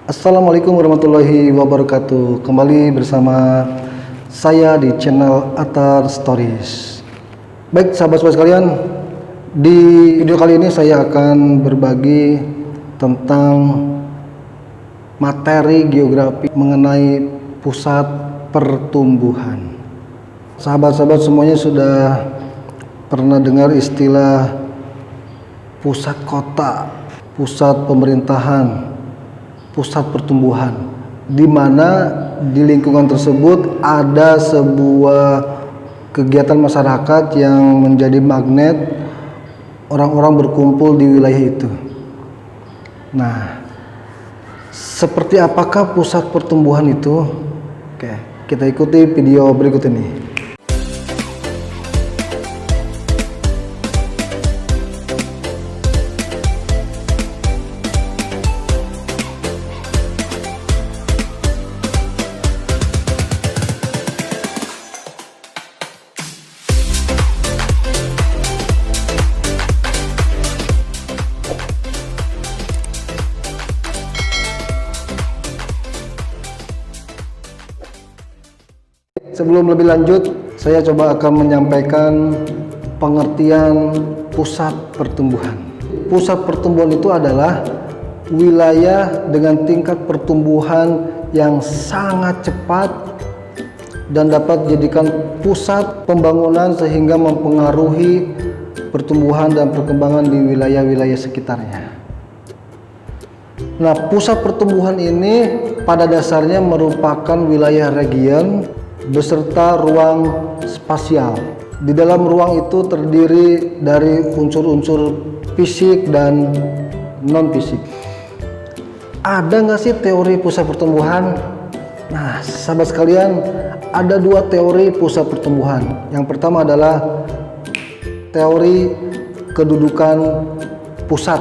Assalamualaikum warahmatullahi wabarakatuh. Kembali bersama saya di channel Atar Stories. Baik sahabat-sahabat sekalian, di video kali ini saya akan berbagi tentang materi geografi mengenai pusat pertumbuhan. Sahabat-sahabat semuanya sudah pernah dengar istilah pusat kota, pusat pemerintahan, pusat pertumbuhan, di mana di lingkungan tersebut ada sebuah kegiatan masyarakat yang menjadi magnet orang-orang berkumpul di wilayah itu. Nah, seperti apakah pusat pertumbuhan itu? Oke, kita ikuti video berikut ini. Sebelum lebih lanjut, saya coba akan menyampaikan pengertian pusat pertumbuhan. Pusat pertumbuhan itu adalah wilayah dengan tingkat pertumbuhan yang sangat cepat dan dapat dijadikan pusat pembangunan sehingga mempengaruhi pertumbuhan dan perkembangan di wilayah-wilayah sekitarnya. Nah, pusat pertumbuhan ini pada dasarnya merupakan wilayah region beserta ruang spasial. Di dalam ruang itu terdiri dari unsur-unsur fisik dan non-fisik. Ada nggak sih teori pusat pertumbuhan? Nah, sahabat sekalian, ada dua teori pusat pertumbuhan. Yang pertama adalah teori kedudukan pusat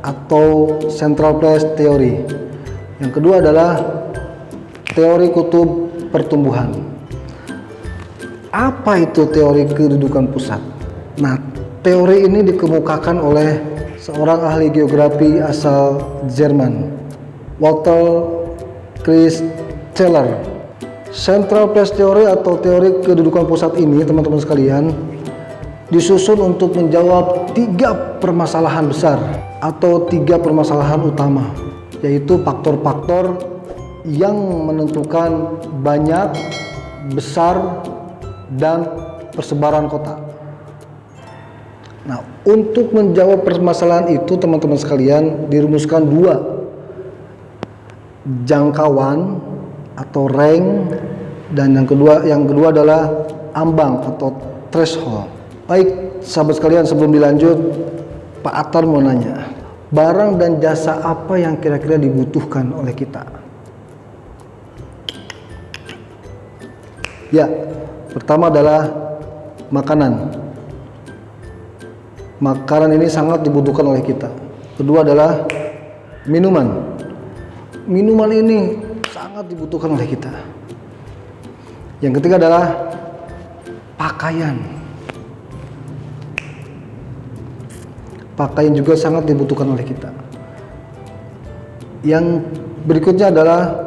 atau central place theory. Yang kedua adalah teori kutub pertumbuhan. Apa itu teori kedudukan pusat? Nah, teori ini dikemukakan oleh seorang ahli geografi asal Jerman, Walter Christ-Zeller. Central place theory atau teori kedudukan pusat ini, teman-teman sekalian, disusun untuk menjawab tiga permasalahan besar atau tiga permasalahan utama, yaitu faktor-faktor yang menentukan banyak, besar, dan persebaran kota. Nah, untuk menjawab permasalahan itu, teman-teman sekalian, dirumuskan dua: jangkauan atau range, dan yang kedua adalah ambang atau threshold. Baik sahabat sekalian, sebelum dilanjut, Pak Atar mau nanya, barang dan jasa apa yang kira-kira dibutuhkan oleh kita? Ya, pertama adalah makanan. Makanan ini sangat dibutuhkan oleh kita. Kedua adalah minuman. Minuman ini sangat dibutuhkan oleh kita. Yang ketiga adalah pakaian. Pakaian juga sangat dibutuhkan oleh kita. Yang berikutnya adalah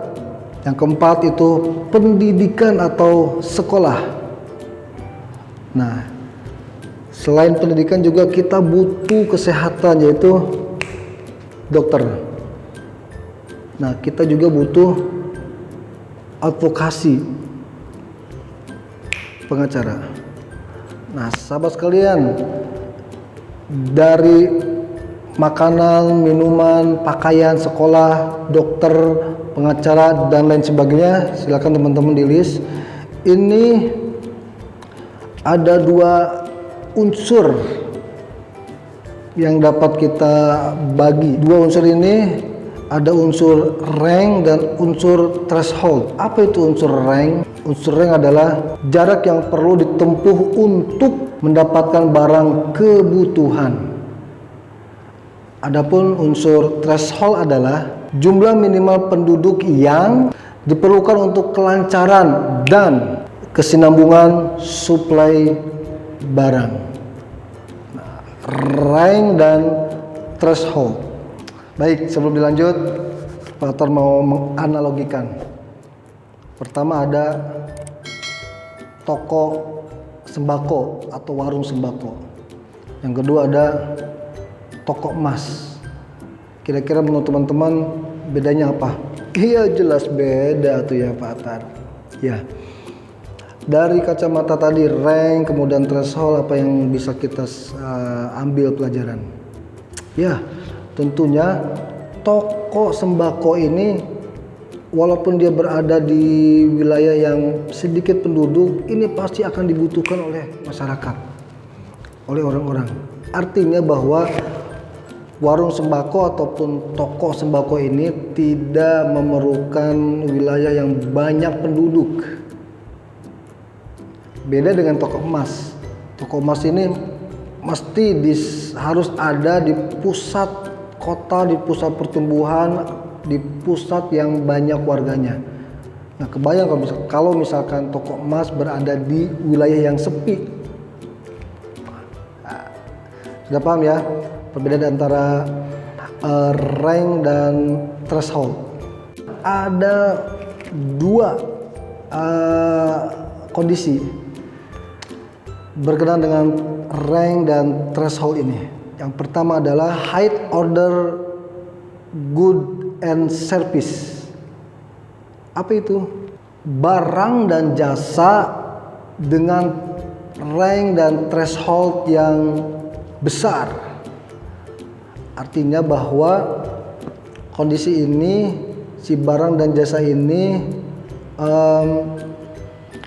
yang keempat, itu pendidikan atau sekolah. Nah, selain pendidikan juga kita butuh kesehatan, yaitu dokter. Nah, kita juga butuh advokasi, pengacara. Nah, sahabat sekalian, dari makanan, minuman, pakaian, sekolah, dokter, pengacara, dan lain sebagainya, silakan teman-teman di list. Ini ada dua unsur yang dapat kita bagi. Dua unsur ini ada unsur range dan unsur threshold. Apa itu unsur range? Unsur range adalah jarak yang perlu ditempuh untuk mendapatkan barang kebutuhan. Adapun unsur threshold adalah jumlah minimal penduduk yang diperlukan untuk kelancaran dan kesinambungan suplai barang. Range dan threshold. Baik, sebelum dilanjut, Pak Atar mau menganalogikan. Pertama ada toko sembako atau warung sembako. Yang kedua ada toko emas. Kira-kira menurut teman-teman bedanya apa? Iya jelas beda tuh ya Pak Atar. Ya. Dari kacamata tadi rank kemudian threshold, apa yang bisa kita ambil pelajaran? Ya, tentunya toko sembako ini walaupun dia berada di wilayah yang sedikit penduduk, ini pasti akan dibutuhkan oleh masyarakat, oleh orang-orang. Artinya bahwa warung sembako ataupun toko sembako ini tidak memerlukan wilayah yang banyak penduduk. Beda dengan toko emas. Toko emas ini mesti harus ada di pusat kota, di pusat pertumbuhan, di pusat yang banyak warganya. Nah, kebayang kalau misalkan toko emas berada di wilayah yang sepi. Nah, sudah paham ya perbedaan antara rank dan threshold. Ada dua kondisi berkenaan dengan rank dan threshold ini. Yang pertama adalah high order good and service. Apa itu? Barang dan jasa dengan rank dan threshold yang besar. Artinya bahwa kondisi ini, si barang dan jasa ini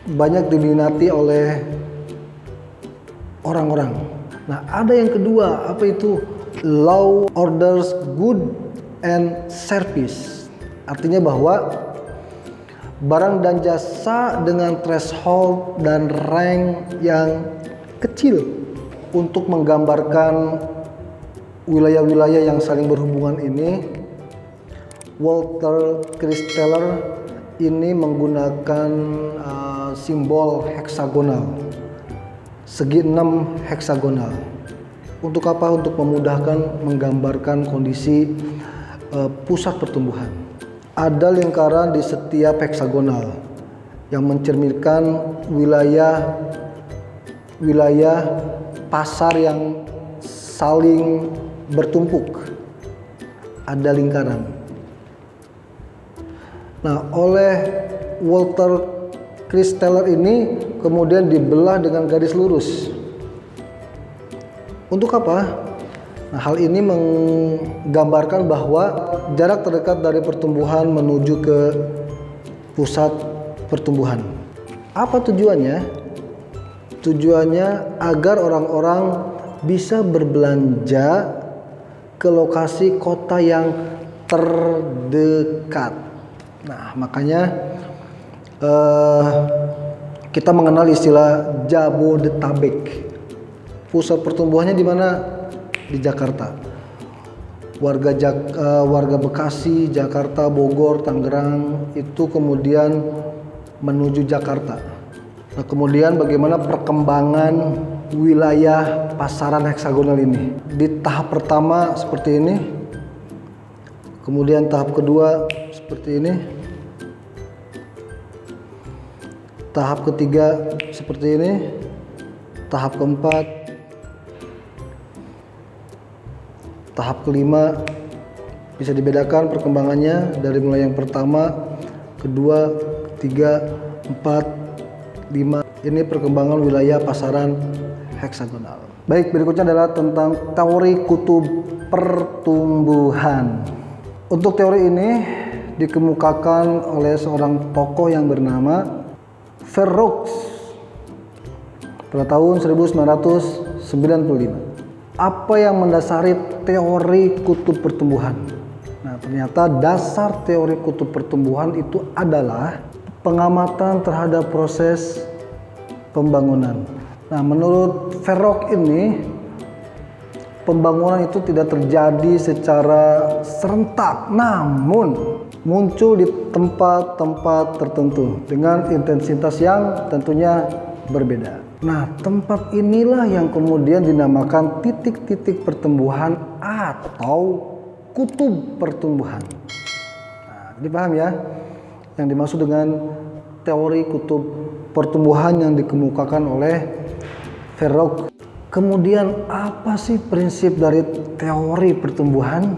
banyak diminati oleh orang-orang. Nah, ada yang kedua, apa itu? Low orders good and service. Artinya bahwa barang dan jasa dengan threshold dan rank yang kecil untuk menggambarkan wilayah-wilayah yang saling berhubungan ini, Walter Christeller ini menggunakan simbol heksagonal, segi 6 heksagonal. Untuk apa? Untuk memudahkan menggambarkan kondisi pusat pertumbuhan. Ada lingkaran di setiap heksagonal yang mencerminkan wilayah pasar yang saling bertumpuk. Ada lingkaran. Nah, oleh Walter Christeller ini kemudian dibelah dengan garis lurus. Untuk apa? Nah, hal ini menggambarkan bahwa jarak terdekat dari pertumbuhan menuju ke pusat pertumbuhan. Apa tujuannya? Tujuannya agar orang-orang bisa berbelanja ke lokasi kota yang terdekat. Nah, makanya kita mengenal istilah Jabodetabek. Pusat pertumbuhannya di mana? Di Jakarta. Warga Bekasi, Jakarta, Bogor, Tangerang itu kemudian menuju Jakarta. Nah, kemudian bagaimana perkembangan wilayah pasaran heksagonal ini? Di tahap pertama seperti ini, kemudian tahap kedua seperti ini, tahap ketiga seperti ini, tahap keempat, tahap kelima. Bisa dibedakan perkembangannya dari mulai yang pertama, kedua, ketiga, 4, 5. Ini perkembangan wilayah pasaran heksagonal. Baik, berikutnya adalah tentang teori kutub pertumbuhan. Untuk teori ini dikemukakan oleh seorang tokoh yang bernama Verrocks pada tahun 1995. Apa yang mendasari teori kutub pertumbuhan? Nah, ternyata dasar teori kutub pertumbuhan itu adalah pengamatan terhadap proses pembangunan. Nah, menurut Verrocks ini, pembangunan itu tidak terjadi secara serentak, namun muncul di tempat-tempat tertentu dengan intensitas yang tentunya berbeda. Nah, tempat inilah yang kemudian dinamakan titik-titik pertumbuhan atau kutub pertumbuhan. dipahami ya, yang dimaksud dengan teori kutub pertumbuhan yang dikemukakan oleh Verrock. Kemudian apa sih prinsip dari teori pertumbuhan?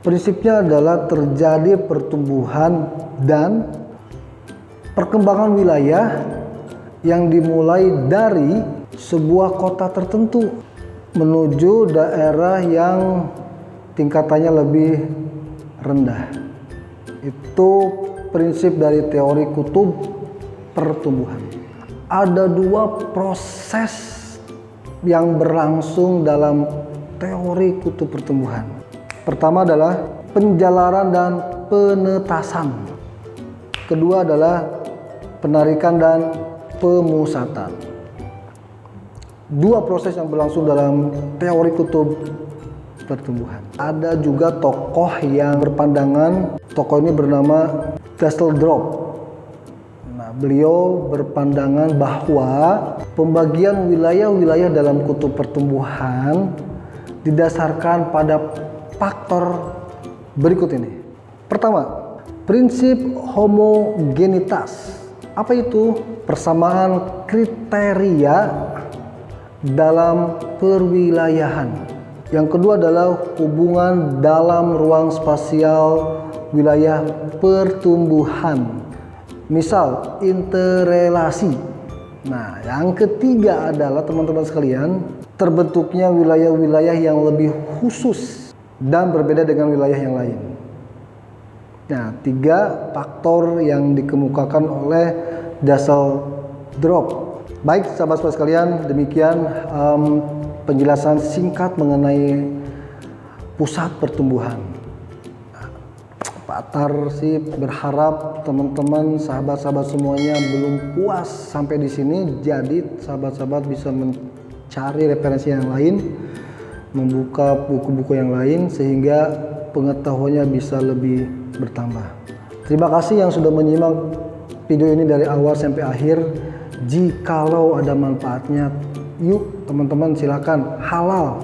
Prinsipnya adalah terjadi pertumbuhan dan perkembangan wilayah yang dimulai dari sebuah kota tertentu menuju daerah yang tingkatannya lebih rendah. Itu prinsip dari teori kutub pertumbuhan. Ada dua proses yang berlangsung dalam teori kutub pertumbuhan. Pertama adalah penjalaran dan penetasan. Kedua adalah penarikan dan pemusatan. Dua proses yang berlangsung dalam teori kutub pertumbuhan. Ada juga tokoh yang berpandangan, tokoh ini bernama Dasteldorp. Nah, beliau berpandangan bahwa pembagian wilayah-wilayah dalam kutub pertumbuhan didasarkan pada faktor berikut ini. Pertama, prinsip homogenitas. Apa itu? Persamaan kriteria dalam perwilayahan. Yang kedua adalah hubungan dalam ruang spasial wilayah pertumbuhan. Misal, interrelasi. Nah, yang ketiga adalah teman-teman sekalian, terbentuknya wilayah-wilayah yang lebih khusus dan berbeda dengan wilayah yang lain. Nah, 3 faktor yang dikemukakan oleh Dasteldorp. Baik sahabat-sahabat sekalian, demikian penjelasan singkat mengenai pusat pertumbuhan. Pak Tarsip berharap teman-teman, sahabat-sahabat semuanya belum puas sampai di sini. Jadi sahabat-sahabat bisa mencari referensi yang lain, membuka buku-buku yang lain sehingga pengetahuannya bisa lebih bertambah. Terima kasih yang sudah menyimak video ini dari awal sampai akhir. Jikalau ada manfaatnya, yuk teman-teman silakan halal.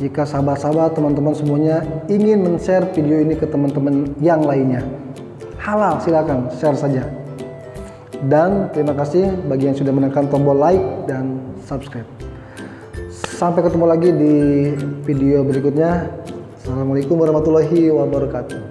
Jika sahabat-sahabat teman-teman semuanya ingin men-share video ini ke teman-teman yang lainnya, halal, silakan share saja. Dan terima kasih bagi yang sudah menekan tombol like dan subscribe. Sampai ketemu lagi di video berikutnya. Assalamualaikum warahmatullahi wabarakatuh.